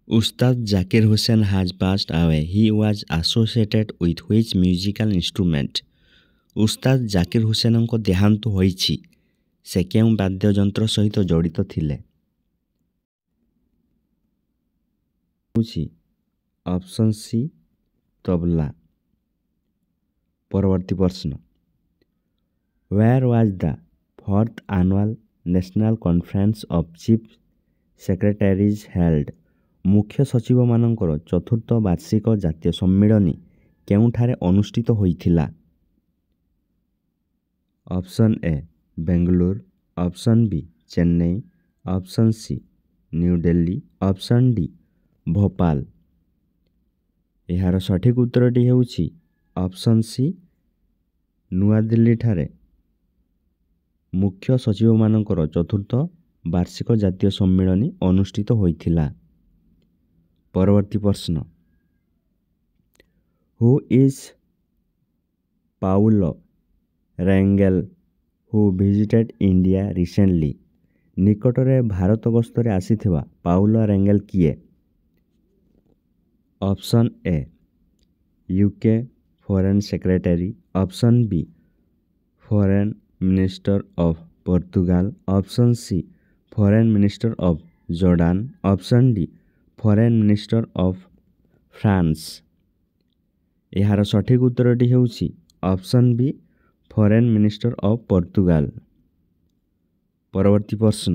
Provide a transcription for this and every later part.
Ustad Zakir Hussain has passed away. He was associated with which musical instrument? ଉସ୍ତାଦ ଜାକିର ହୁସେନଙ୍କ ଦେହାନ୍ତ ହୋଇଛି। ସେ କେଉଁ ବାଦ୍ୟଯନ୍ତ୍ର ସହିତ ଜଡ଼ିତ ଥିଲେ? Option C tabla. ପରବର୍ତ୍ତୀ ପ୍ରଶ୍ନ, Where was the 4th annual National Conference of Chief Secretaries held? ମୁଖ୍ୟ ସଚିବମାନଙ୍କର ଚତୁର୍ଥ ବାର୍ଷିକ ଜାତୀୟ ସମ୍ମିଳନୀ କେଉଁଠାରେ ଅନୁଷ୍ଠିତ ହୋଇଥିଲା? Option A Bengaluru, option B Chennai, option C New Delhi, option D Bhopal. ଏହାର ସଠିକ୍ ଉତ୍ତରଟି ହେଉଛି ଅପସନ୍ ସି ନୂଆଦିଲ୍ଲୀଠାରେ ମୁଖ୍ୟ ସଚିବମାନଙ୍କର ଚତୁର୍ଥ ବାର୍ଷିକ ଜାତୀୟ ସମ୍ମିଳନୀ ଅନୁଷ୍ଠିତ ହୋଇଥିଲା। ପରବର୍ତ୍ତୀ ପ୍ରଶ୍ନ, who is Paulo Rangel who visited India recently? ନିକଟରେ ଭାରତ ଗସ୍ତରେ ଆସିଥିବା ପାଉଲୋ ରାଙ୍ଗେଲ କିଏ? Option A UK foreign secretary, option B foreign minister of Portugal, option C foreign minister of Jordan, option D foreign minister of France. ଏହାର ସଠିକ୍ ଉତ୍ତରଟି ହେଉଛି option B foreign minister of Portugal. ପରବର୍ତ୍ତୀ ପ୍ରଶ୍ନ,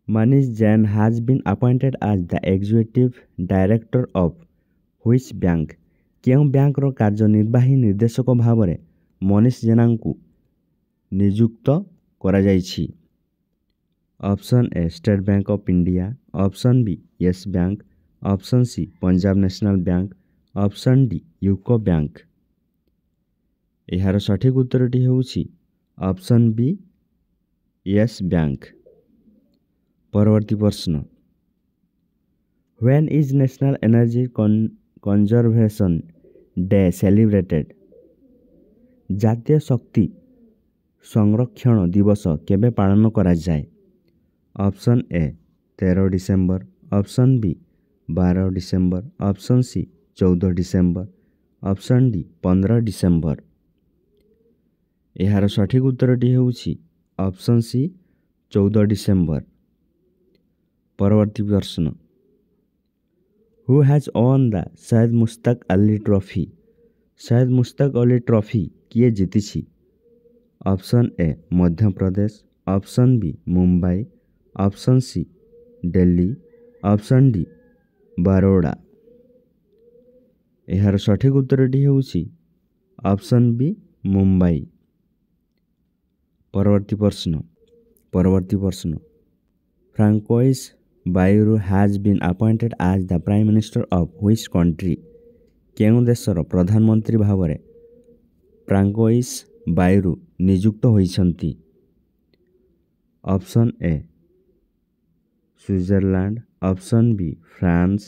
Manish Jain has been appointed as the executive director of which bank? କେଉଁ ବ୍ୟାଙ୍କର କାର୍ଯ୍ୟନିର୍ବାହୀ ନିର୍ଦ୍ଦେଶକ ଭାବରେ ମନୀଷ ଜୈନଙ୍କୁ ନିଯୁକ୍ତ କରାଯାଇଛି? Option a state bank of India, option B Yes bank, option C Punjab national bank, option D UCO bank. ଏହାର ସଠିକ୍ ଉତ୍ତରଟି ହେଉଛି ଅପସନ୍ ବି ୟେସ୍ ବ୍ୟାଙ୍କ। ପରବର୍ତ୍ତୀ ପ୍ରଶ୍ନ, When is National Energy Conservation Day celebrated? ଜାତୀୟ ଶକ୍ତି ସଂରକ୍ଷଣ ଦିବସ କେବେ ପାଳନ କରାଯାଏ? Option A 13 December, option B 12 December, option C 14 December, option D 15 December. ଏହାର ସଠିକ୍ ଉତ୍ତରଟି ହେଉଛି ଅପସନ୍ ସି 14 ଡିସେମ୍ବର। ପରବର୍ତ୍ତୀ ପ୍ରଶ୍ନ, Who has won the Syed Mushtaq Ali trophy? Syed Mushtaq Ali trophy କିଏ ଜିତିଛି? Option A Madhya Pradesh, option B Mumbai, option C Delhi, option D Baroda. ଏହାର ସଠିକ୍ ଉତ୍ତରଟି ହେଉଛି ଅପସନ୍ ବି ମୁମ୍ବାଇ। ପରବର୍ତ୍ତୀ ପ୍ରଶ୍ନ, Francois Bayrou has been appointed as the Prime Minister of which country? କେଉଁ ଦେଶର ପ୍ରଧାନମନ୍ତ୍ରୀ ଭାବରେ ଫ୍ରାଙ୍କୋଇସ୍ ବାଇରୁ ନିଯୁକ୍ତ ହୋଇଛନ୍ତି? Option A Switzerland, option B France,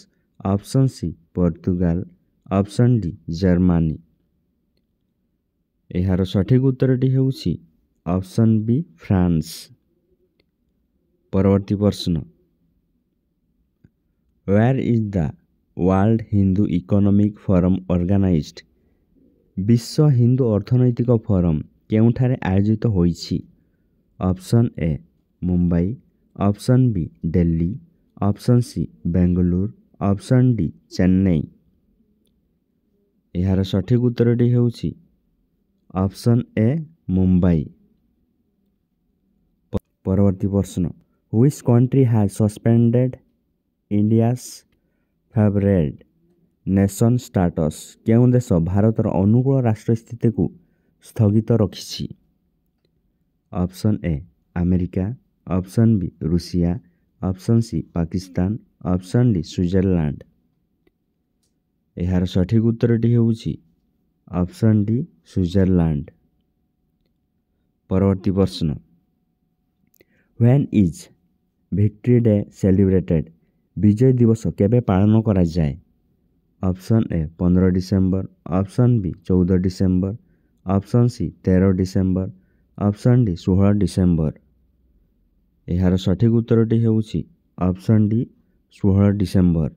option C Portugal, option D Germany. ଏହାର ସଠିକ୍ ଉତ୍ତରଟି ହେଉଛି ଅପସନ୍ ବି ଫ୍ରାନ୍ସ। ପରବର୍ତ୍ତୀ ପ୍ରଶ୍ନ, Where is the World Hindu Economic Forum organized? ବିଶ୍ୱ ହିନ୍ଦୁ ଅର୍ଥନୈତିକ ଫୋରମ୍ କେଉଁଠାରେ ଆୟୋଜିତ ହୋଇଛି? Option A Mumbai, option B Delhi, option C Bengaluru, option D Chennai. ଏହାର ସଠିକ୍ ଉତ୍ତରଟି ହେଉଛି ଅପସନ୍ ଏ ମୁମ୍ବାଇ। ପରବର୍ତ୍ତୀ ପ୍ରଶ୍ନ, Which country has suspended India's favored nation status? କେଉଁ ଦେଶ ଭାରତର ଅନୁକୂଳ ରାଷ୍ଟ୍ର ସ୍ଥିତିକୁ ସ୍ଥଗିତ ରଖିଛି? Option A America, option B Russia, option C Pakistan, option D Switzerland. ଏହାର ସଠିକ୍ ଉତ୍ତରଟି ହେଉଛି ଅପସନ୍ ଡି ସୁଇଜରଲ୍ୟାଣ୍ଡ। ପରବର୍ତ୍ତୀ ପ୍ରଶ୍ନ, When is Victory Day celebrated? Vijay Diwas କେବେ ପାଳନ କରାଯାଏ? Option A 15 December, option B 14 December, option C 13 December, option D 16 December. ଏହାର ସଠିକ୍ ଉତ୍ତରଟି ହେଉଛି ଅପସନ୍ ଡି 16 ଡିସେମ୍ବର